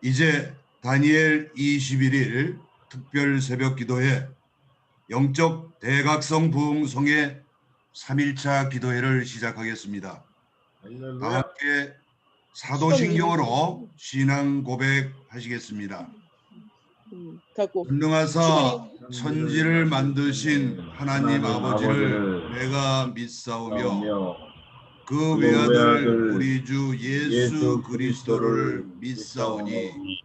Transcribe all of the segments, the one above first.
이제 다니엘 21일 특별 새벽 기도회 영적 대각성 부흥성의 3일차 기도회를 시작하겠습니다. 다 함께 사도신경으로 신앙 고백하시겠습니다. 전능하사 천지를 만드신 하나님 아버지를 내가 믿사오며 그 외아들 우리 주 예수 그리스도를 믿사오니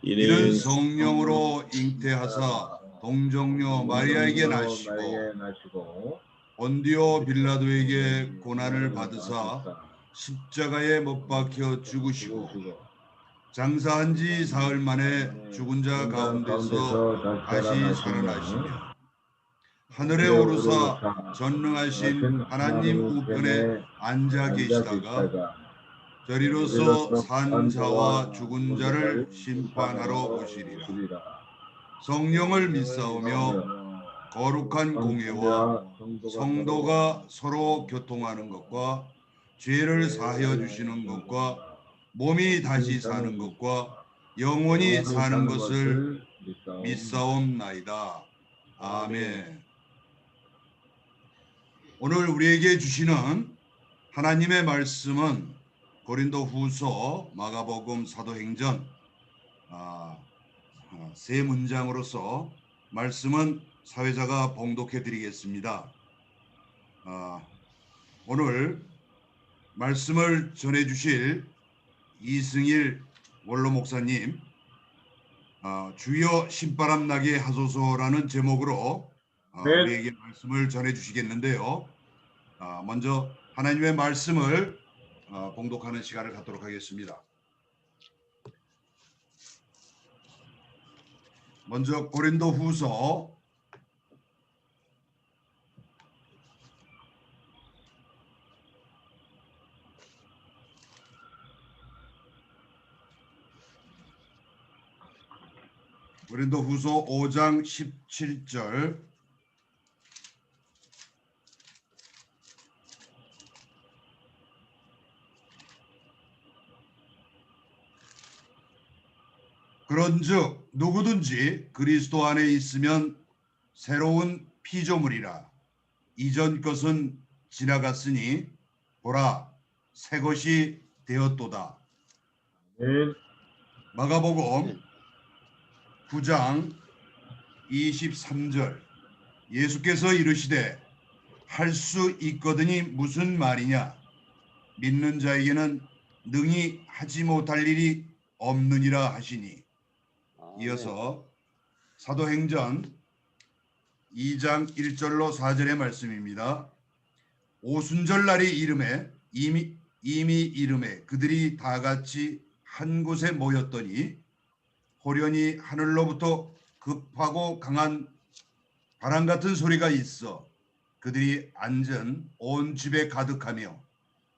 이는 성령으로 잉태하사 동정녀 마리아에게 나시고 본디오 빌라도에게 고난을 받으사 십자가에 못 박혀 죽으시고 장사한 지 사흘 만에 죽은 자 가운데서 다시 살아나시며 하늘에 오르사 전능하신 하나님 우편에 앉아 계시다가 저리로서 산 자와 죽은 자를 심판하러 오시리라. 성령을 믿사오며 거룩한 공예와 성도가 서로 교통하는 것과 죄를 사하여 주시는 것과 몸이 다시 사는 것과 영원히 사는 것을 믿사옵나이다. 아멘. 오늘 우리에게 주시는 하나님의 말씀은 고린도후서, 마가복음, 사도행전 세 문장으로서 말씀은 사회자가 봉독해 드리겠습니다. 오늘 말씀을 전해 주실 이승일 원로 목사님, 주여 신바람 나게 하소서라는 제목으로 우리에게 말씀을 전해 주시겠는데요. 먼저 하나님의 말씀을 봉독하는 시간을 갖도록 하겠습니다. 먼저 고린도후서 5장 17절 그런즉 누구든지 그리스도 안에 있으면 새로운 피조물이라 이전 것은 지나갔으니 보라 새 것이 되었도다. 마가복음 9장 23절 예수께서 이르시되 할 수 있거든이 무슨 말이냐 믿는 자에게는 능히 하지 못할 일이 없느니라 하시니 이어서 사도행전 2장 1절로 4절의 말씀입니다. 오순절 날이 이름에 이미 이름에 그들이 다 같이 한 곳에 모였더니 호련히 하늘로부터 급하고 강한 바람 같은 소리가 있어 그들이 앉은 온 집에 가득하며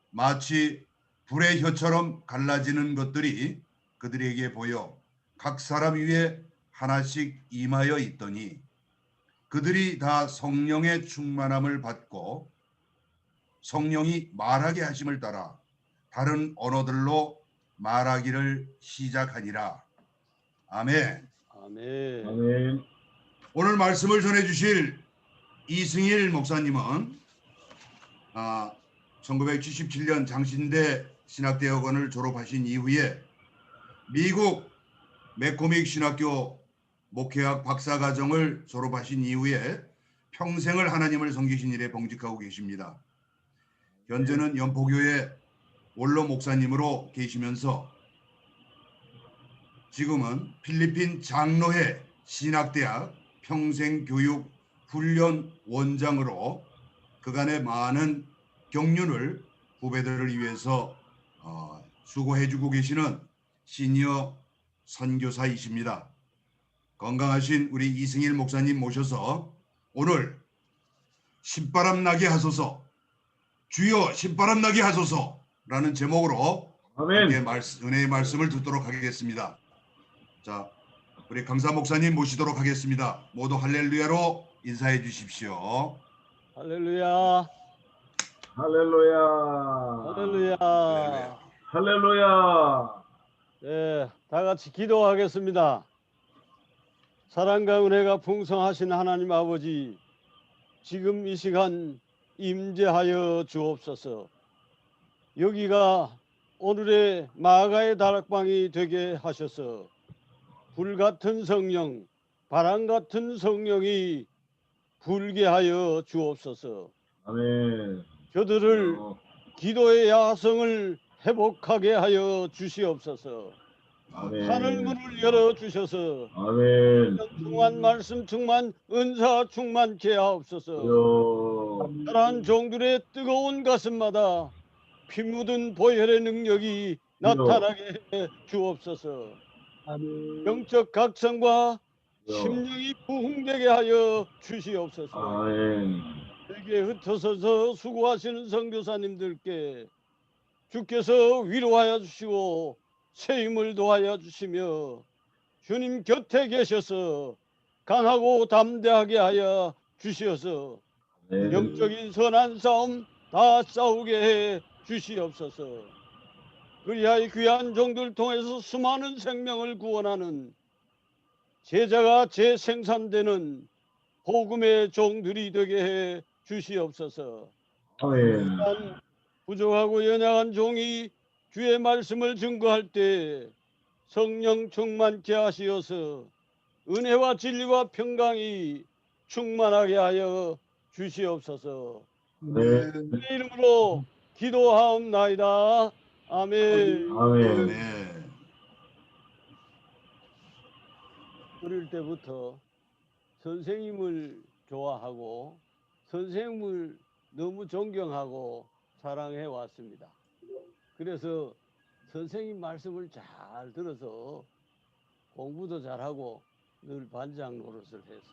마치 불의 혀처럼 갈라지는 것들이 그들에게 보여 각 사람 위에 하나씩 임하여 있더니 그들이 다 성령의 충만함을 받고 성령이 말하게 하심을 따라 다른 언어들로 말하기를 시작하니라. 아멘. 아멘. 오늘 말씀을 전해주실 이승일 목사님은 1977년 장신대 신학대학원을 졸업하신 이후에 미국 맥코믹 신학교 목회학 박사과정을 졸업하신 이후에 평생을 하나님을 섬기신 일에 봉직하고 계십니다. 현재는 연포교회 원로 목사님으로 계시면서 지금은 필리핀 장로회 신학대학 평생교육 훈련 원장으로 그간의 많은 경륜을 후배들을 위해서 수고해주고 계시는 시니어 선교사이십니다. 건강하신 우리 이승일 목사님 모셔서 오늘 신바람 나게 하소서, 주여 신바람 나게 하소서라는 제목으로 은혜의 말씀을 듣도록 하겠습니다. 자, 우리 강사 목사님 모시도록 하겠습니다. 모두 할렐루야로 인사해 주십시오. 할렐루야. 할렐루야. 할렐루야. 할렐루야. 네, 다 같이 기도하겠습니다. 사랑과 은혜가 풍성하신 하나님 아버지, 지금 이 시간 임재하여 주옵소서. 여기가 오늘의 마가의 다락방이 되게 하셔서 불같은 성령, 바람 같은 성령이 불게 하여 주옵소서. 아멘. 저들을 기도의 야성을 회복하게 하여 주시옵소서. 아멘. 하늘 문을 열어 주셔서 아멘. 충만 말씀 충만 은사 충만케 하옵소서. 사랑하는 종들의 뜨거운 가슴마다 피 묻은 보혈의 능력이 나타나게 해 주옵소서. 영적 각성과 심령이 부흥되게 하여 주시옵소서. 아멘. 세계에 흩어서서 수고하시는 선교사님들께 주께서 위로하여 주시고 새 힘을 도하여 주시며 주님 곁에 계셔서 강하고 담대하게 하여 주시어서 아멘. 영적인 선한 싸움 다 싸우게 해 주시옵소서. 그리하여 귀한 종들 통해서 수많은 생명을 구원하는 제자가 재생산되는 복음의 종들이 되게 해 주시옵소서. 아멘. 부족하고 연약한 종이 주의 말씀을 증거할 때 성령 충만케 하시어서 은혜와 진리와 평강이 충만하게 하여 주시옵소서. 네. 주의 이름으로 기도하옵나이다. 아멘. 아멘. 네. 어릴 때부터 선생님을 좋아하고 선생님을 너무 존경하고 사랑해 왔습니다. 그래서 선생님 말씀을 잘 들어서 공부도 잘하고 늘 반장 노릇을 했습니다.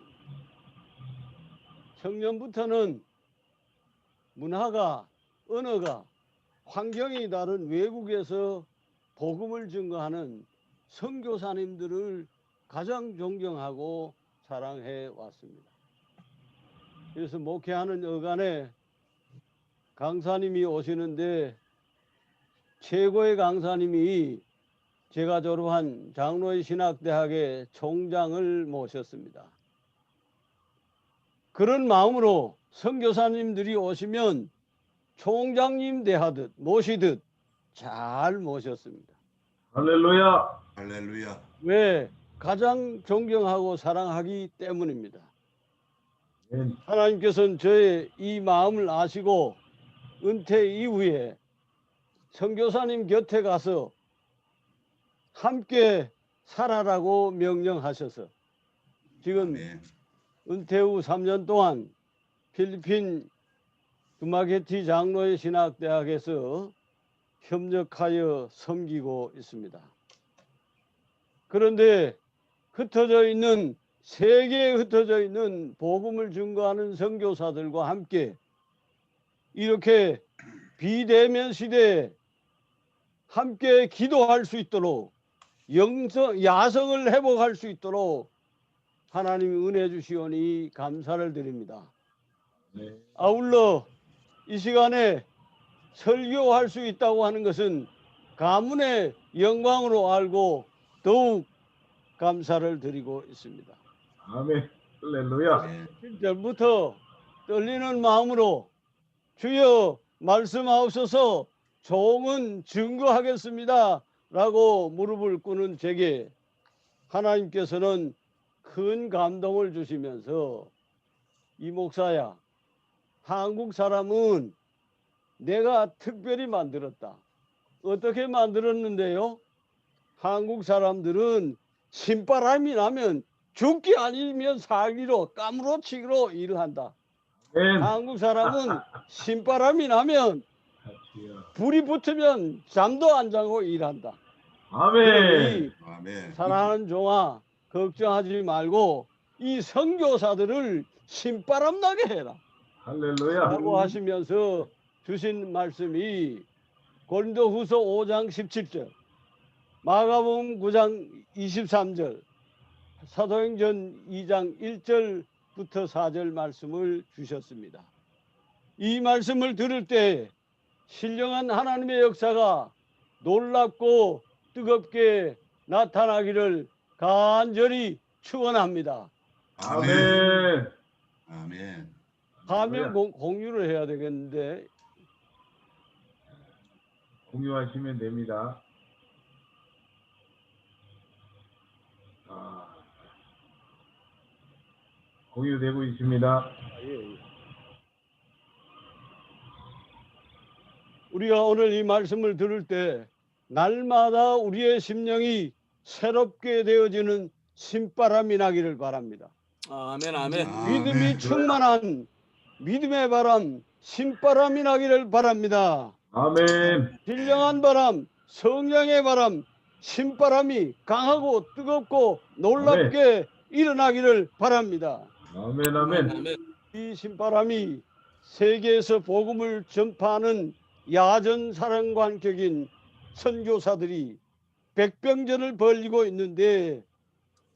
청년부터는 문화가, 언어가, 환경이 다른 외국에서 복음을 증거하는 선교사님들을 가장 존경하고 사랑해 왔습니다. 그래서 목회하는 어간에 강사님이 오시는데 최고의 강사님이 제가 졸업한 장로의 신학대학의 총장을 모셨습니다. 그런 마음으로 선교사님들이 오시면 총장님 대하듯 모시듯 잘 모셨습니다. 할렐루야. 할렐루야. 왜? 가장 존경하고 사랑하기 때문입니다. 아멘. 하나님께서는 저의 이 마음을 아시고 은퇴 이후에 선교사님 곁에 가서 함께 살아라고 명령하셔서 지금 아멘. 은퇴 후 3년 동안 필리핀 두마게티 장로의 신학대학에서 협력하여 섬기고 있습니다. 그런데 세계에 흩어져 있는 복음을 증거하는 선교사들과 함께 이렇게 비대면 시대에 함께 기도할 수 있도록 야성을 회복할 수 있도록 하나님이 은혜 주시오니 감사를 드립니다. 네. 아울러 이 시간에 설교할 수 있다고 하는 것은 가문의 영광으로 알고 더욱 감사를 드리고 있습니다. 아멘. 할렐루야. 아멘. 1절부터 떨리는 마음으로 주여 말씀하옵소서 종은 증거하겠습니다 라고 무릎을 꿇는 제게 하나님께서는 큰 감동을 주시면서 이 목사야, 한국 사람은 내가 특별히 만들었다. 어떻게 만들었는데요? 한국 사람들은 신바람이 나면 죽기 아니면 살기로 까무러치기로 일을 한다. 아멘. 한국 사람은 신바람이 나면 불이 붙으면 잠도 안 자고 일한다. 아멘. 그러니 아멘. 사랑하는 종아 걱정하지 말고 이 선교사들을 신바람 나게 해라 할렐루야. 라고 하시면서 주신 말씀이 고린도후서 5장 17절, 마가복음 9장 23절, 사도행전 2장 1절부터 4절 말씀을 주셨습니다. 이 말씀을 들을 때 신령한 하나님의 역사가 놀랍고 뜨겁게 나타나기를 간절히 축원합니다. 아멘. 아멘. 화면 공유를 해야 되겠는데 공유하시면 됩니다. 공유되고 있습니다. 예. 우리가 오늘 이 말씀을 들을 때 날마다 우리의 심령이 새롭게 되어지는 신바람이 나기를 바랍니다. 아멘, 아멘. 믿음이 충만한 믿음의 바람, 신바람이 나기를 바랍니다. 아멘. 신령한 바람, 성령의 바람, 신바람이 강하고 뜨겁고 놀랍게 일어나기를 바랍니다. 아멘. 아멘. 아멘. 이 신바람이 세계에서 복음을 전파하는 야전 사령관격인 선교사들이 백병전을 벌이고 있는데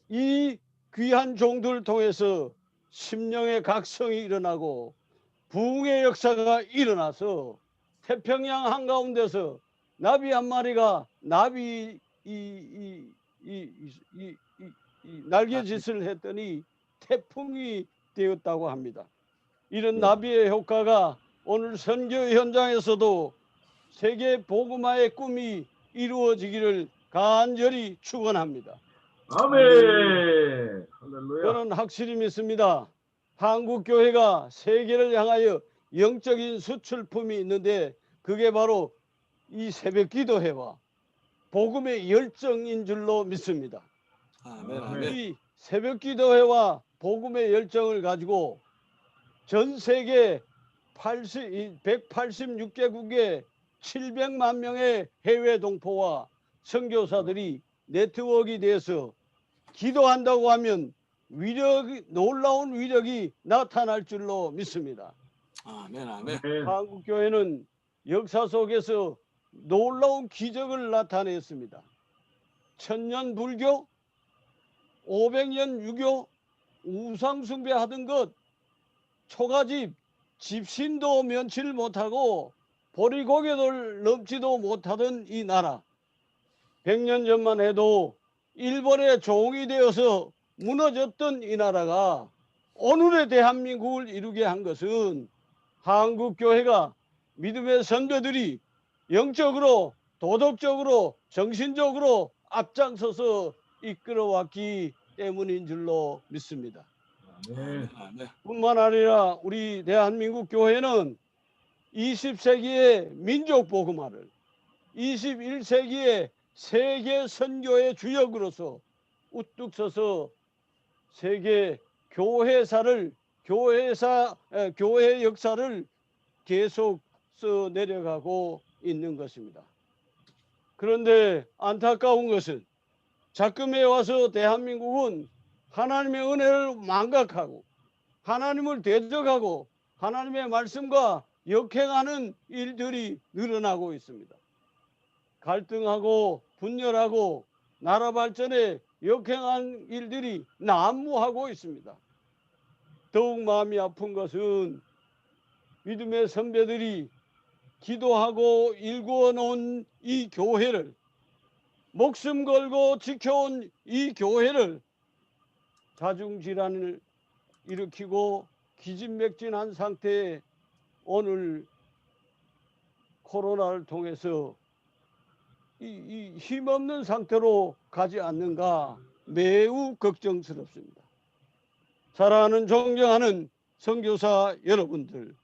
이 귀한 종들을 통해서 심령의 각성이 일어나고 부흥의 역사가 일어나서 태평양 한가운데서 나비 한 마리가 나비 날개짓을 했더니 태풍이 되었다고 합니다. 이런 나비의 효과가 오늘 선교 현장에서도 세계 복음화의 꿈이 이루어지기를 간절히 축원합니다. 아멘. 할렐루야. 저는 확실히 믿습니다. 한국 교회가 세계를 향하여 영적인 수출품이 있는데 그게 바로 이 새벽 기도회와 복음의 열정인 줄로 믿습니다. 아멘, 아멘. 이 새벽 기도회와 복음의 열정을 가지고 전 세계 186개국의 700만 명의 해외 동포와 선교사들이 네트워크가 돼서 기도한다고 하면 놀라운 위력이 나타날 줄로 믿습니다. 아멘, 아멘. 한국 교회는 역사 속에서 놀라운 기적을 나타냈습니다. 1000년 불교, 500년 유교, 우상 숭배하던 것, 초가집, 집신도 면치를 못하고 보리고개를 넘지도 못하던 이 나라. 100년 전만 해도 일본의 종이 되어서 무너졌던 이 나라가 오늘의 대한민국을 이루게 한 것은 한국 교회가 믿음의 선배들이 영적으로, 도덕적으로, 정신적으로 앞장서서 이끌어왔기 때문인 줄로 믿습니다. 아멘. 아멘. 뿐만 아니라 우리 대한민국 교회는 20세기의 민족 복음화를 21세기의 세계 선교의 주역으로서 우뚝 서서 세계 교회 역사를 계속 써 내려가고 있는 것입니다. 그런데 안타까운 것은 작금에 와서 대한민국은 하나님의 은혜를 망각하고 하나님을 대적하고 하나님의 말씀과 역행하는 일들이 늘어나고 있습니다. 갈등하고 분열하고 나라 발전에 역행한 일들이 난무하고 있습니다. 더욱 마음이 아픈 것은 믿음의 선배들이 기도하고 일구어 놓은 이 교회를, 목숨 걸고 지켜온 이 교회를 자중질환을 일으키고 기진맥진한 상태에 오늘 코로나를 통해서 이 힘없는 상태로 가지 않는가 매우 걱정스럽습니다. 사랑하는 존경하는 선교사 여러분들,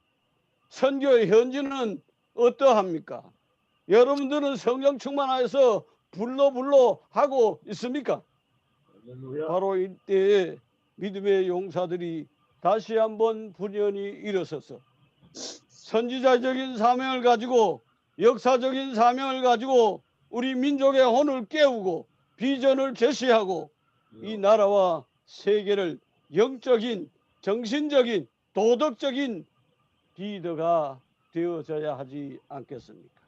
선교의 현지는 어떠합니까? 여러분들은 성령 충만하여서 불러 하고 있습니까? 할렐루야. 바로 이때에 믿음의 용사들이 다시 한번 분연히 일어서서 선지자적인 사명을 가지고 역사적인 사명을 가지고 우리 민족의 혼을 깨우고 비전을 제시하고 이 나라와 세계를 영적인, 정신적인, 도덕적인 리더가 되어져야 하지 않겠습니까?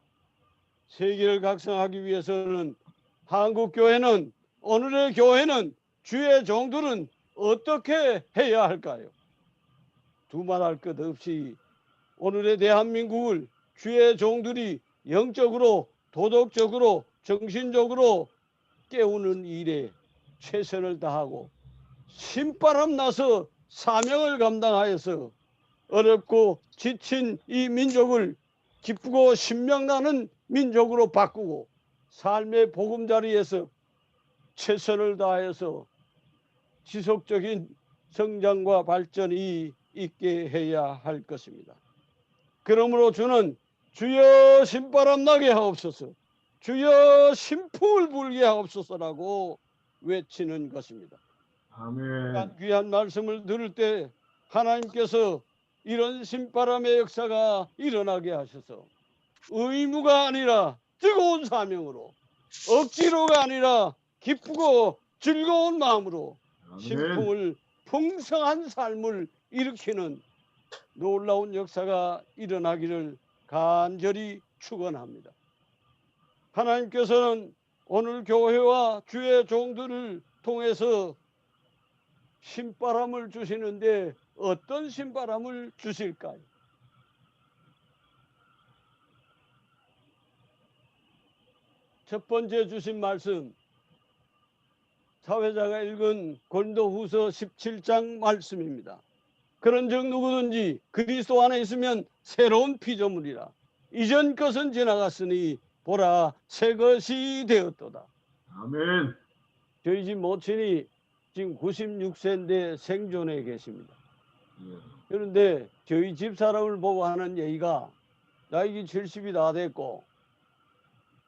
세계를 각성하기 위해서는 한국 교회는, 오늘의 교회는, 주의 종들은 어떻게 해야 할까요? 두말할 것 없이 오늘의 대한민국을 주의 종들이 영적으로, 도덕적으로, 정신적으로 깨우는 일에 최선을 다하고 신바람 나서 사명을 감당하여서 어렵고 지친 이 민족을 기쁘고 신명나는 민족으로 바꾸고 삶의 보금자리에서 최선을 다하여서 지속적인 성장과 발전이 있게 해야 할 것입니다. 그러므로 주는 주여 신바람 나게 하옵소서, 주여 신풍을 불게 하옵소서라고 외치는 것입니다. 아멘. 귀한 말씀을 들을 때 하나님께서 이런 신바람의 역사가 일어나게 하셔서 의무가 아니라 뜨거운 사명으로, 억지로가 아니라 기쁘고 즐거운 마음으로 아멘. 신풍을 풍성한 삶을 일으키는 놀라운 역사가 일어나기를 간절히 축원합니다. 하나님께서는 오늘 교회와 주의 종들을 통해서 신바람을 주시는데 어떤 신바람을 주실까요? 첫 번째 주신 말씀, 사회자가 읽은 고린도후서 17장 말씀입니다. 그런즉 누구든지 그리스도 안에 있으면 새로운 피조물이라. 이전 것은 지나갔으니 보라 새 것이 되었도다. 아멘. 저희 집 모친이 지금 96세인데 생존해 계십니다. 예. 그런데 저희 집 사람을 보고 하는 얘기가 나이가 70이 다 됐고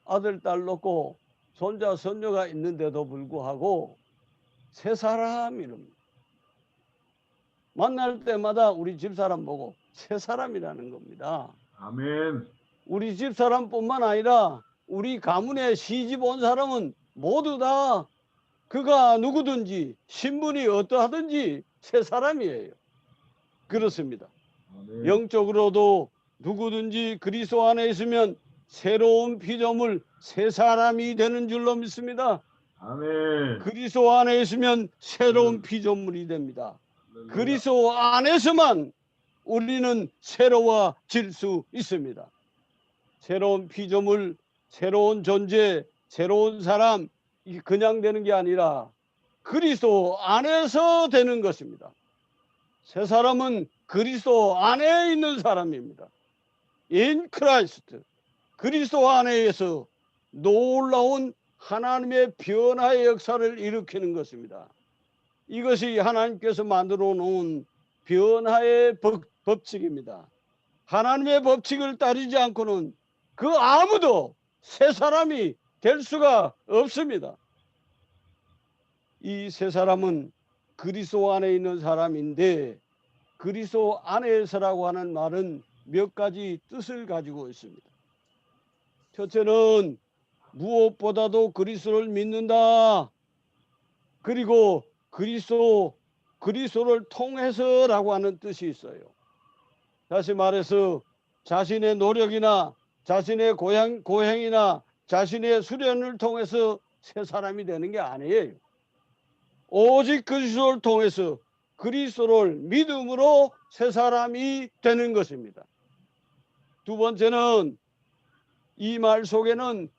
아들, 딸 놓고 손자, 손녀가 있는데도 불구하고 새 사람 이럽니다. 만날 때마다 우리 집사람 보고 새 사람이라는 겁니다. 아멘. 우리 집사람뿐만 아니라 우리 가문에 시집 온 사람은 모두 다 그가 누구든지 신분이 어떠하든지 새 사람이에요. 그렇습니다. 아멘. 영적으로도 누구든지 그리스도 안에 있으면 새로운 피조물, 새 사람이 되는 줄로 믿습니다. 아멘. 그리스도 안에 있으면 새로운 피조물이 됩니다. 그리스도 안에서만 우리는 새로워질 수 있습니다. 새로운 피조물, 새로운 존재, 새로운 사람, 이게 그냥 되는 게 아니라 그리스도 안에서 되는 것입니다. 새 사람은 그리스도 안에 있는 사람입니다. In Christ. 그리스도 안에서 놀라운 하나님의 변화의 역사를 일으키는 것입니다. 이것이 하나님께서 만들어 놓은 변화의 법칙입니다. 하나님의 법칙을 따르지 않고는 그 아무도 새 사람이 될 수가 없습니다. 이 새 사람은 그리스도 안에 있는 사람인데 그리스도 안에서라고 하는 말은 몇 가지 뜻을 가지고 있습니다. 첫째는 무엇보다도 그리스도를 믿는다. 그리고 그리스도를 통해서라고 하는 뜻이 있어요. 다시 말해서 자신의 노력이나 자신의 고행이나 자신의 수련을 통해서 새 사람이 되는 게 아니에요. 오직 그리스도를 통해서 그리스도를 믿음으로 새 사람이 되는 것입니다. 두 번째는 이 말 속에는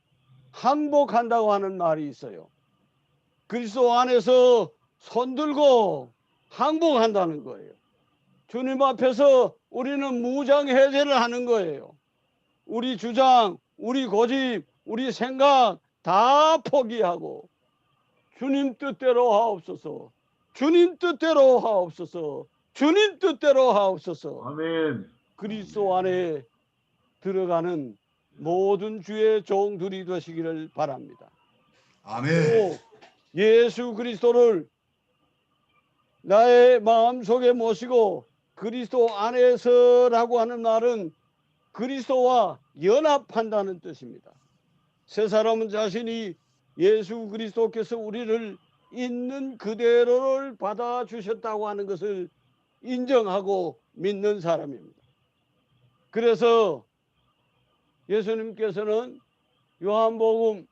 항복한다고 하는 말이 있어요. 그리스도 안에서 손들고 항복한다는 거예요. 주님 앞에서 우리는 무장해제를 하는 거예요. 우리 주장, 우리 고집, 우리 생각 다 포기하고 주님 뜻대로 하옵소서, 주님 뜻대로 하옵소서, 주님 뜻대로 하옵소서. 아멘. 그리스도 안에 들어가는 모든 주의 종들이 되시기를 바랍니다. 아멘. 또 예수 그리스도를 나의 마음속에 모시고 그리스도 안에서라고 하는 말은 그리스도와 연합한다는 뜻입니다. 새 사람은 자신이 예수 그리스도께서 우리를 있는 그대로를 받아주셨다고 하는 것을 인정하고 믿는 사람입니다. 그래서 예수님께서는 요한복음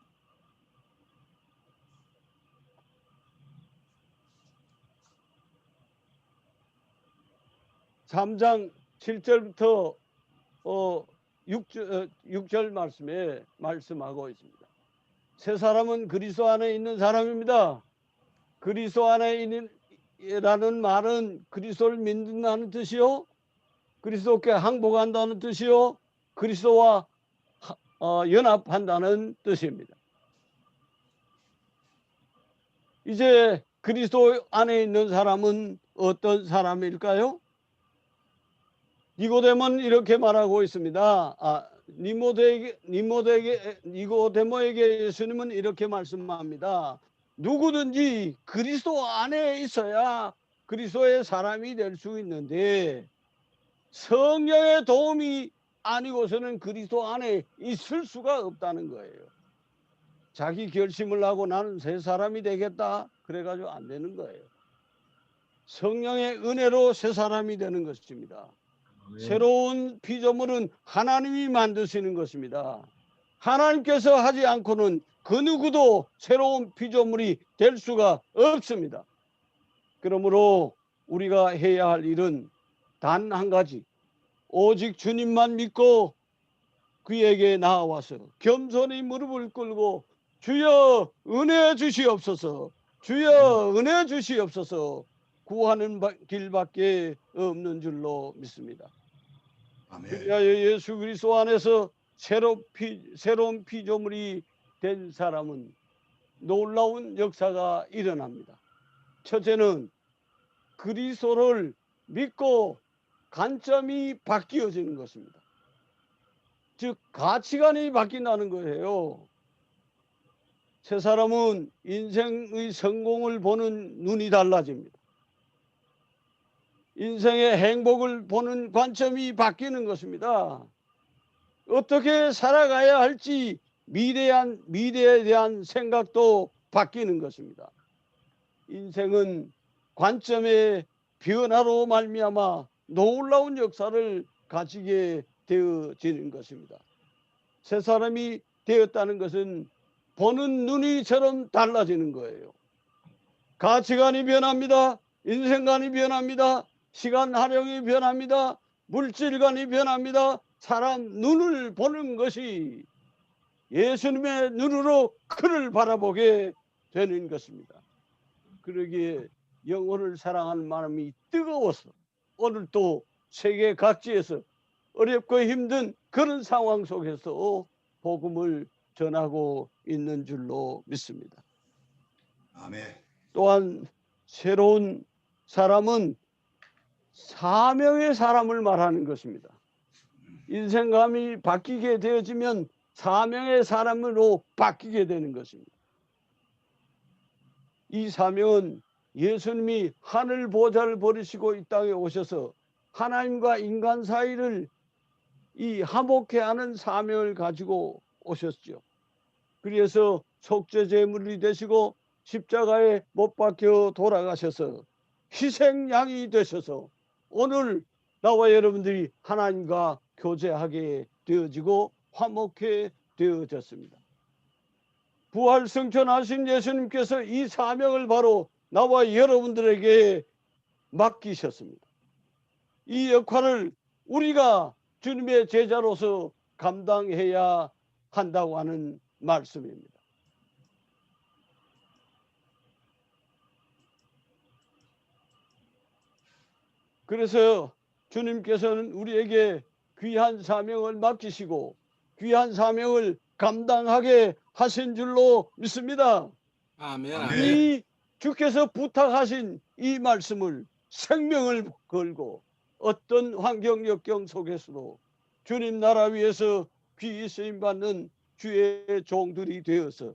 3장 7절부터 6절 말씀에 말씀하고 있습니다. 새 사람은 그리스도 안에 있는 사람입니다. 그리스도 안에 있는 라는 말은 그리스도를 믿는다는 뜻이요, 그리스도께 항복한다는 뜻이요, 그리스도와 연합한다는 뜻입니다. 이제 그리스도 안에 있는 사람은 어떤 사람일까요? 니고데모는 이렇게 말하고 있습니다. 니고데모에게 예수님은 이렇게 말씀합니다. 누구든지 그리스도 안에 있어야 그리스도의 사람이 될 수 있는데 성령의 도움이 아니고서는 그리스도 안에 있을 수가 없다는 거예요. 자기 결심을 하고 나는 새 사람이 되겠다 그래가지고 안 되는 거예요. 성령의 은혜로 새 사람이 되는 것입니다. 아멘. 새로운 피조물은 하나님이 만드시는 것입니다. 하나님께서 하지 않고는 그 누구도 새로운 피조물이 될 수가 없습니다. 그러므로 우리가 해야 할 일은 단 한 가지, 오직 주님만 믿고 그에게 나아와서 겸손히 무릎을 꿇고 주여 은혜 주시옵소서, 주여 은혜 주시옵소서 구하는 길밖에 없는 줄로 믿습니다. 아멘. 그리하여 예수 그리스도 안에서 새로운 피조물이 된 사람은 놀라운 역사가 일어납니다. 첫째는 그리스도를 믿고 관점이 바뀌어지는 것입니다. 즉 가치관이 바뀐다는 거예요. 새 사람은 인생의 성공을 보는 눈이 달라집니다. 인생의 행복을 보는 관점이 바뀌는 것입니다. 어떻게 살아가야 할지 미래에 대한 생각도 바뀌는 것입니다. 인생은 관점의 변화로 말미암아 놀라운 역사를 가지게 되어지는 것입니다. 새 사람이 되었다는 것은 보는 눈이처럼 달라지는 거예요. 가치관이 변합니다. 인생관이 변합니다. 시간 활용이 변합니다. 물질관이 변합니다. 사람 눈을 보는 것이 예수님의 눈으로 그를 바라보게 되는 것입니다. 그러기에 영혼을 사랑하는 마음이 뜨거워서 오늘 또 세계 각지에서 어렵고 힘든 그런 상황 속에서 복음을 전하고 있는 줄로 믿습니다. 아멘. 또한 새로운 사람은 사명의 사람을 말하는 것입니다. 인생감이 바뀌게 되어지면 사명의 사람으로 바뀌게 되는 것입니다. 이 사명은 예수님이 하늘 보좌를 버리시고 이 땅에 오셔서 하나님과 인간 사이를 이 화목케 하는 사명을 가지고 오셨죠. 그래서 속죄 제물이 되시고 십자가에 못 박혀 돌아가셔서 희생양이 되셔서 오늘 나와 여러분들이 하나님과 교제하게 되어지고 화목해 되어졌습니다. 부활 승천하신 예수님께서 이 사명을 바로 나와 여러분들에게 맡기셨습니다. 이 역할을 우리가 주님의 제자로서 감당해야 한다고 하는 말씀입니다. 그래서 주님께서는 우리에게 귀한 사명을 맡기시고 귀한 사명을 감당하게 하신 줄로 믿습니다. 아멘. 아멘. 아멘. 이 주께서 부탁하신 이 말씀을 생명을 걸고 어떤 환경 역경 속에서도 주님 나라 위에서 귀히 쓰임 받는 주의 종들이 되어서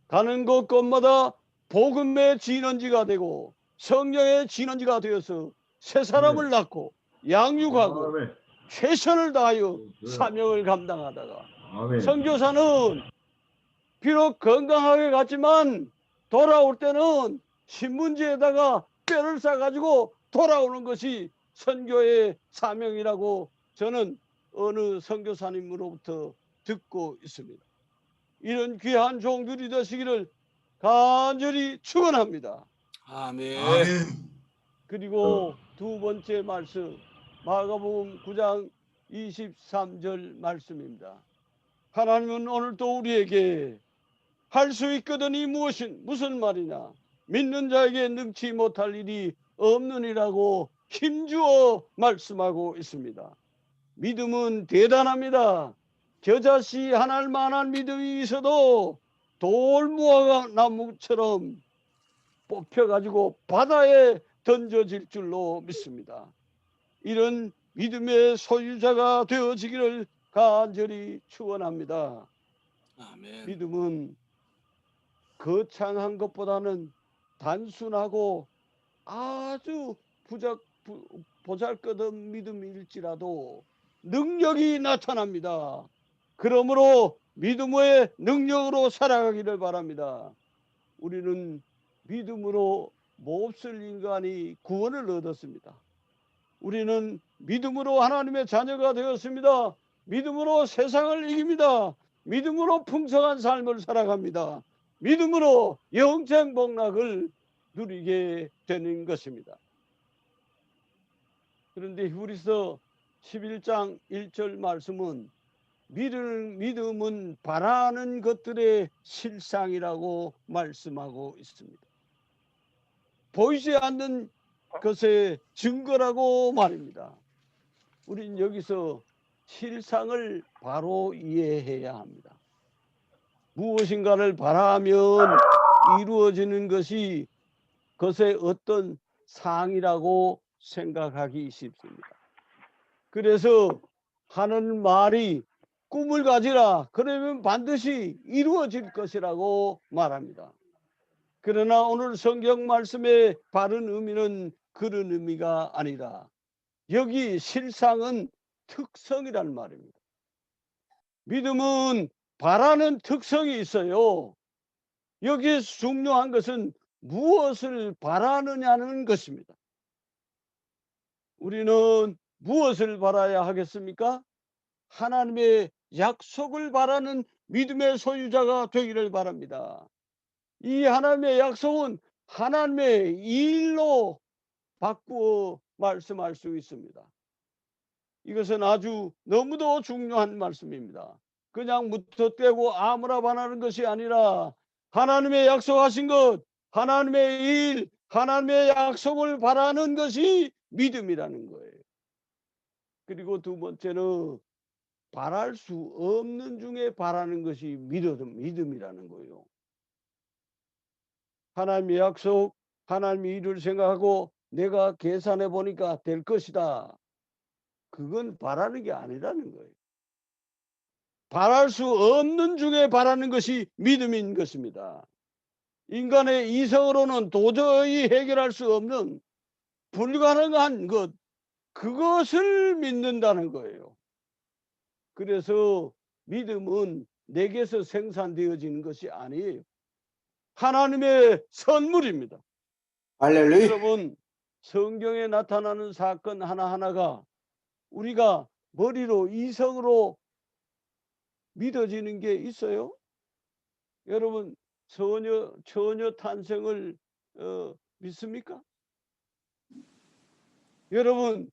가는 곳곳마다 복음의 진원지가 되고 성령의 진원지가 되어서 새 사람을 낳고 양육하고 아멘. 최선을 다하여 사명을 감당하다가 아멘. 선교사는 비록 건강하게 갔지만 돌아올 때는 신문지에다가 뼈를 싸가지고 돌아오는 것이 선교의 사명이라고 저는 어느 선교사님으로부터 듣고 있습니다. 이런 귀한 종들이 되시기를 간절히 축원합니다. 아멘. 아멘. 그리고 두 번째 말씀 마가복음 9장 23절 말씀입니다. 하나님은 오늘 또 우리에게 할 수 있거든이 무슨 말이냐? 믿는 자에게 능치 못할 일이 없느니라고 힘주어 말씀하고 있습니다. 믿음은 대단합니다. 겨자씨 하나할 만한 믿음이 있어도 돌무화과 나무처럼 뽑혀가지고 바다에 던져질 줄로 믿습니다. 이런 믿음의 소유자가 되어지기를 간절히 축원합니다. 아멘. 믿음은 거창한 것보다는 단순하고 아주 보잘것없는 믿음일지라도 능력이 나타납니다. 그러므로 믿음의 능력으로 살아가기를 바랍니다. 우리는 믿음으로 몹쓸 인간이 구원을 얻었습니다. 우리는 믿음으로 하나님의 자녀가 되었습니다. 믿음으로 세상을 이깁니다. 믿음으로 풍성한 삶을 살아갑니다. 믿음으로 영생 복락을 누리게 되는 것입니다. 그런데 히브리서 11장 1절 말씀은 믿음은 바라는 것들의 실상이라고 말씀하고 있습니다. 보이지 않는 것의 증거라고 말입니다. 우린 여기서 실상을 바로 이해해야 합니다. 무엇인가를 바라면 이루어지는 것이 그것의 어떤 상이라고 생각하기 쉽습니다. 그래서 하는 말이 꿈을 가지라 그러면 반드시 이루어질 것이라고 말합니다. 그러나 오늘 성경 말씀의 바른 의미는 그런 의미가 아니라 여기 실상은 특성이란 말입니다. 믿음은 바라는 특성이 있어요. 여기에서 중요한 것은 무엇을 바라느냐는 것입니다. 우리는 무엇을 바라야 하겠습니까? 하나님의 약속을 바라는 믿음의 소유자가 되기를 바랍니다. 이 하나님의 약속은 하나님의 일로 바꾸어 말씀할 수 있습니다. 이것은 아주 너무도 중요한 말씀입니다. 그냥 무턱대고 아무나 바라는 것이 아니라 하나님의 약속하신 것, 하나님의 일, 하나님의 약속을 바라는 것이 믿음이라는 거예요. 그리고 두 번째는 바랄 수 없는 중에 바라는 것이 믿음이라는 거예요. 하나님의 약속, 하나님의 일을 생각하고 내가 계산해 보니까 될 것이다. 그건 바라는 게 아니라는 거예요. 바랄 수 없는 중에 바라는 것이 믿음인 것입니다. 인간의 이성으로는 도저히 해결할 수 없는 불가능한 것, 그것을 믿는다는 거예요. 그래서 믿음은 내게서 생산되어지는 것이 아니에요. 하나님의 선물입니다. 할렐루야. 여러분, 성경에 나타나는 사건 하나하나가 우리가 머리로 이성으로 믿어지는 게 있어요? 여러분, 처녀 탄생을 믿습니까? 여러분,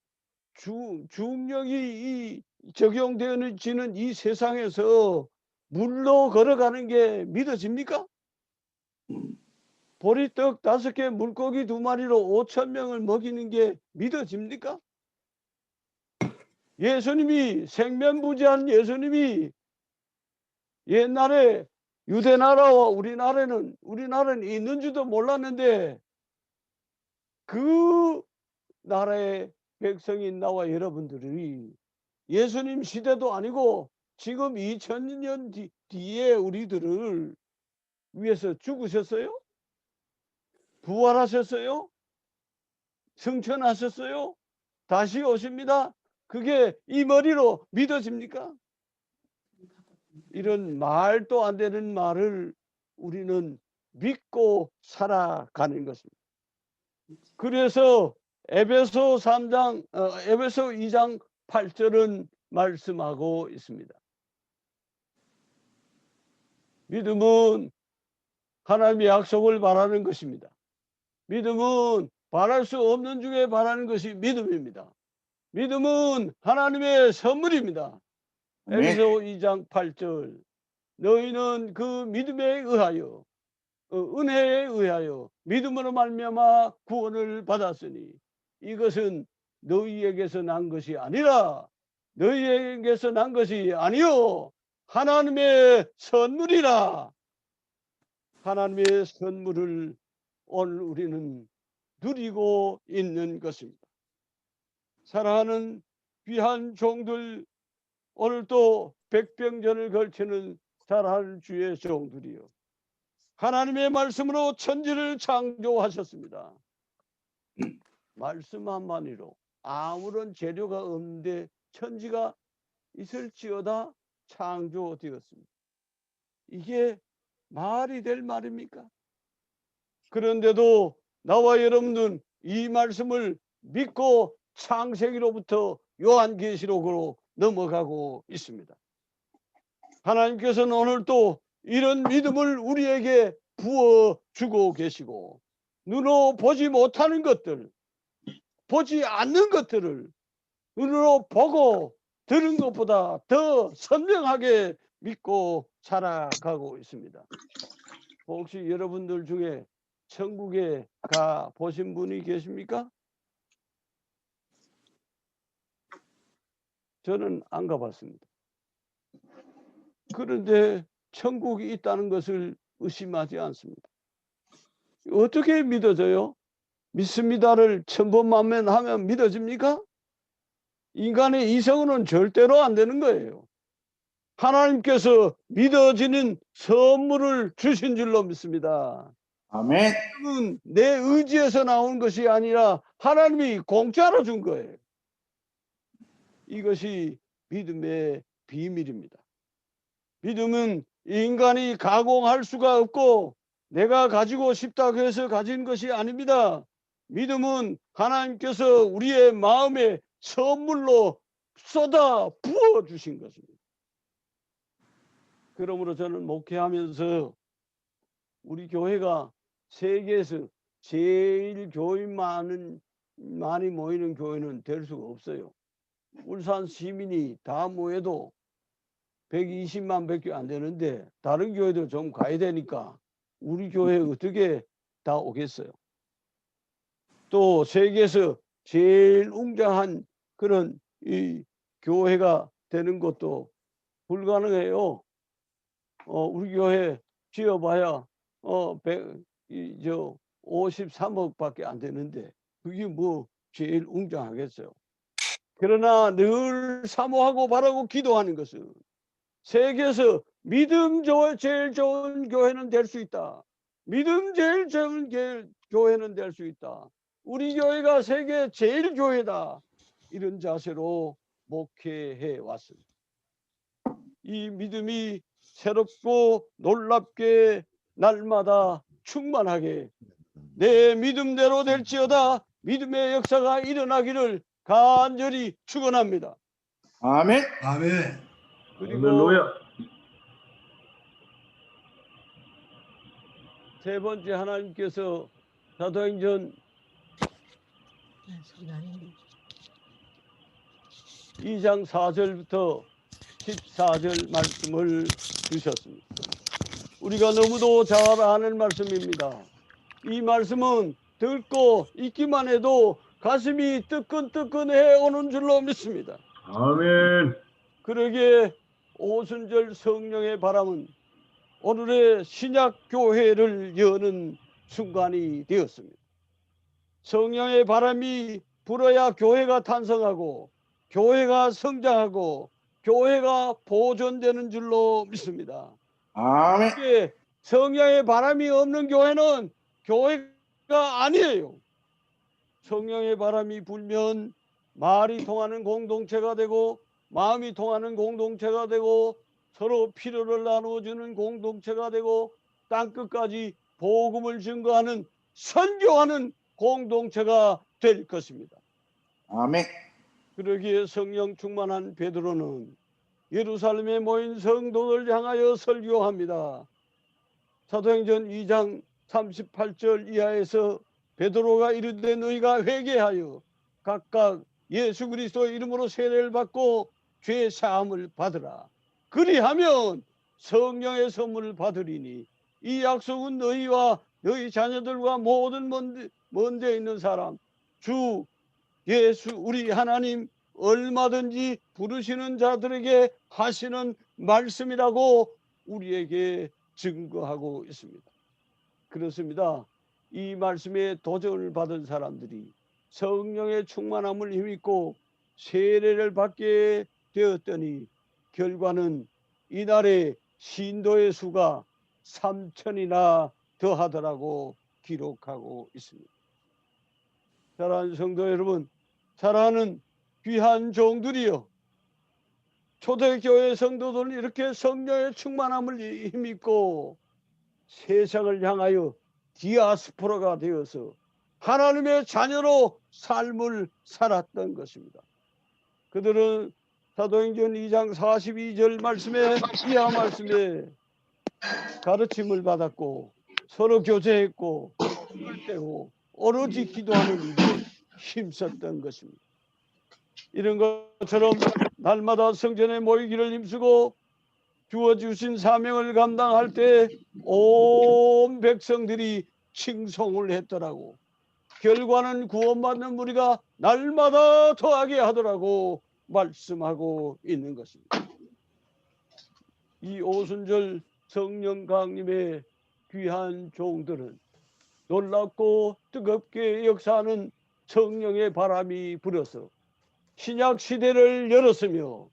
중력이 적용되어지는 이 세상에서 물로 걸어가는 게 믿어집니까? 보리떡 5개, 물고기 2마리로 5,000명을 먹이는 게 믿어집니까? 예수님이 생면부지한 예수님이 옛날에 유대나라와 우리나라는 있는 줄도 몰랐는데 그 나라의 백성인 나와 여러분들이 예수님 시대도 아니고 지금 2000년 뒤에 우리들을 위해서 죽으셨어요? 부활하셨어요? 승천하셨어요? 다시 오십니다. 그게 이 머리로 믿어집니까? 이런 말도 안 되는 말을 우리는 믿고 살아가는 것입니다. 그래서 에베소 2장 8절은 말씀하고 있습니다. 믿음은 하나님의 약속을 바라는 것입니다. 믿음은 바랄 수 없는 중에 바라는 것이 믿음입니다. 믿음은 하나님의 선물입니다. 에베소 2장 8절 너희는 그 믿음에 의하여 은혜에 의하여 믿음으로 말미암아 구원을 받았으니 이것은 너희에게서 난 것이 아니라 너희에게서 난 것이 아니요 하나님의 선물이라. 하나님의 선물을 오늘 우리는 누리고 있는 것입니다. 사랑하는 귀한 종들, 오늘 또 백병전을 걸치는 사랑하는 주의 종들이요, 하나님의 말씀으로 천지를 창조하셨습니다. 말씀 한마디로 아무런 재료가 없는데 천지가 있을지어다 창조되었습니다. 이게 말이 될 말입니까? 그런데도 나와 여러분은 이 말씀을 믿고 창세기로부터 요한계시록으로 넘어가고 있습니다. 하나님께서는 오늘 또 이런 믿음을 우리에게 부어주고 계시고, 눈으로 보지 못하는 것들, 보지 않는 것들을 눈으로 보고 들은 것보다 더 선명하게 믿고 살아가고 있습니다. 혹시 여러분들 중에 천국에 가 보신 분이 계십니까? 저는 안 가봤습니다. 그런데 천국이 있다는 것을 의심하지 않습니다. 어떻게 믿어져요? 믿습니다를 천번만번 하면 믿어집니까? 인간의 이성으로는 절대로 안 되는 거예요. 하나님께서 믿어지는 선물을 주신 줄로 믿습니다. 아멘. 믿음은 내 의지에서 나온 것이 아니라 하나님이 공짜로 준 거예요. 이것이 믿음의 비밀입니다. 믿음은 인간이 가공할 수가 없고 내가 가지고 싶다고 해서 가진 것이 아닙니다. 믿음은 하나님께서 우리의 마음에 선물로 쏟아 부어 주신 것입니다. 그러므로 저는 목회하면서 우리 교회가 세계에서 제일 교인 많이 모이는 교회는 될 수가 없어요. 울산 시민이 다 모여도 120만 밖에 안 되는데 다른 교회도 좀 가야 되니까 우리 교회 어떻게 다 오겠어요? 또 세계에서 제일 웅장한 그런 이 교회가 되는 것도 불가능해요. 우리 교회 지어봐야 53억밖에 안 되는데 그게 뭐 제일 웅장하겠어요. 그러나 늘 사모하고 바라고 기도하는 것은 세계에서 믿음 제일 좋은 교회는 될 수 있다. 믿음 제일 좋은 교회는 될 수 있다. 우리 교회가 세계 제일 교회다. 이런 자세로 목회해 왔습니다. 이 믿음이 새롭고 놀랍게 날마다 충만하게 내 믿음대로 될지어다 믿음의 역사가 일어나기를 간절히 축원합니다. 아멘. 아멘. 그리고 할렐루야. 세 번째, 하나님께서 사도행전 2장 4절부터 14절 말씀을 주셨습니다. 우리가 너무도 잘 아는 말씀입니다. 이 말씀은 듣고 있기만 해도 가슴이 뜨끈뜨끈해 오는 줄로 믿습니다. 아멘. 그러기에 오순절 성령의 바람은 오늘의 신약 교회를 여는 순간이 되었습니다. 성령의 바람이 불어야 교회가 탄생하고 교회가 성장하고 교회가 보존되는 줄로 믿습니다. 아멘. 이게 성령의 바람이 없는 교회는 교회가 아니에요. 성령의 바람이 불면 말이 통하는 공동체가 되고 마음이 통하는 공동체가 되고 서로 필요를 나누어주는 공동체가 되고 땅끝까지 복음을 증거하는 선교하는 공동체가 될 것입니다. 아멘. 그러기에 성령 충만한 베드로는 예루살렘에 모인 성도들 향하여 설교합니다. 사도행전 2장 38절 이하에서 베드로가 이르되 너희가 회개하여 각각 예수 그리스도 이름으로 세례를 받고 죄 사함을 받으라. 그리하면 성령의 선물을 받으리니 이 약속은 너희와 너희 자녀들과 모든 먼 데 있는 사람 주 예수 우리 하나님 얼마든지 부르시는 자들에게 하시는 말씀이라고 우리에게 증거하고 있습니다. 그렇습니다. 이 말씀에 도전을 받은 사람들이 성령의 충만함을 힘입고 세례를 받게 되었더니 결과는 이날의 신도의 수가 3,000이나 더하더라고 기록하고 있습니다. 사랑하는 성도 여러분, 사랑하는 귀한 종들이여, 초대교회 성도들은 이렇게 성령의 충만함을 힘입고 세상을 향하여 디아스포라가 되어서 하나님의 자녀로 삶을 살았던 것입니다. 그들은 사도행전 2장 42절 말씀에 이하 말씀에 가르침을 받았고 서로 교제했고 떼고 오로지 기도하는 일에 힘썼던 것입니다. 이런 것처럼 날마다 성전에 모이기를 힘쓰고 주어주신 사명을 감당할 때 온 백성들이 칭송을 했더라고. 결과는 구원받는 무리가 날마다 더하게 하더라고 말씀하고 있는 것입니다. 이 오순절 성령 강림의 귀한 종들은 놀랍고 뜨겁게 역사하는 성령의 바람이 불어서 신약 시대를 열었으며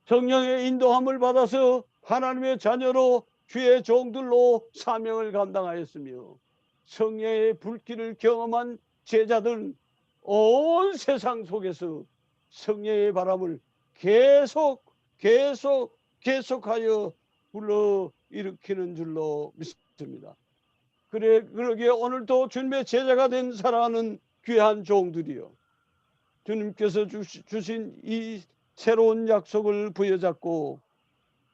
성령의 인도함을 받아서 하나님의 자녀로 주의 종들로 사명을 감당하였으며 성령의 불길을 경험한 제자들은 온 세상 속에서 성령의 바람을 계속하여 불러 일으키는 줄로 믿습니다. 그러기에 오늘도 주님의 제자가 된 사랑하는 귀한 종들이요, 주님께서 주신 이 새로운 약속을 부여잡고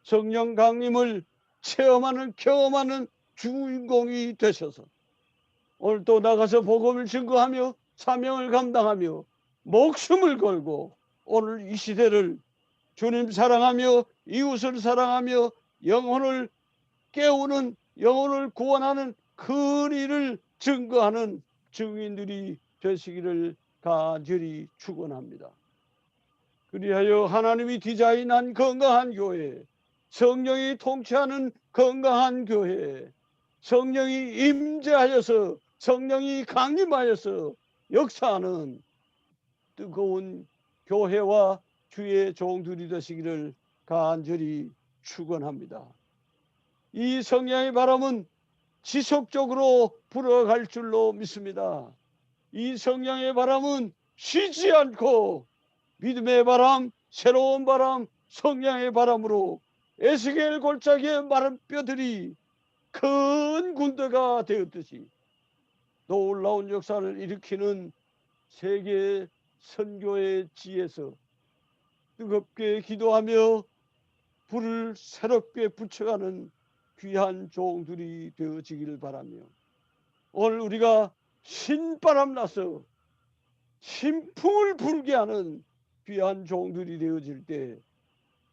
성령 강림을 체험하는 경험하는 주인공이 되셔서 오늘 또 나가서 복음을 증거하며 사명을 감당하며 목숨을 걸고 오늘 이 시대를 주님 사랑하며 이웃을 사랑하며 영혼을 깨우는, 영혼을 구원하는 그 일을 증거하는 증인들이 되시기를 간절히 축원합니다. 그리하여 하나님이 디자인한 건강한 교회, 성령이 통치하는 건강한 교회, 성령이 임재하여서 성령이 강림하여서 역사하는 뜨거운 교회와 주의 종들이 되시기를 간절히 축원합니다. 이 성령의 바람은 지속적으로 불어갈 줄로 믿습니다. 이 성령의 바람은 쉬지 않고 믿음의 바람, 새로운 바람, 성령의 바람으로 에스겔 골짜기의 마른 뼈들이 큰 군대가 되었듯이 놀라운 역사를 일으키는 세계 선교의 지에서 뜨겁게 기도하며 불을 새롭게 붙여가는 귀한 종들이 되어지기를 바라며 오늘 우리가 신바람 나서 신풍을 불게 하는 귀한 종들이 되어질 때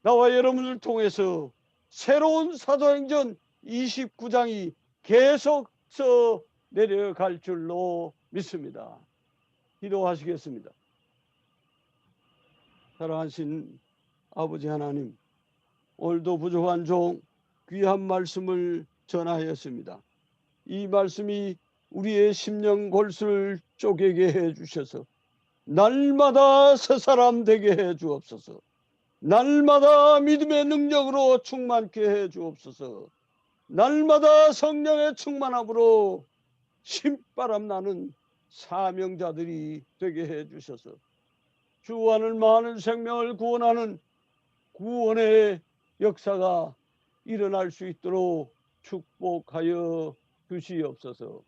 나와 여러분을 통해서 새로운 사도행전 29장이 계속 내려갈 줄로 믿습니다. 기도하시겠습니다. 사랑하신 아버지 하나님, 오늘도 부족한 종 귀한 말씀을 전하였습니다. 이 말씀이 우리의 심령 골수를 쪼개게 해주셔서 날마다 새 사람 되게 해 주옵소서. 날마다 믿음의 능력으로 충만케 해 주옵소서. 날마다 성령의 충만함으로 신바람 나는 사명자들이 되게 해 주셔서 주와는 많은 생명을 구원하는 구원의 역사가 일어날 수 있도록 축복하여 주시옵소서.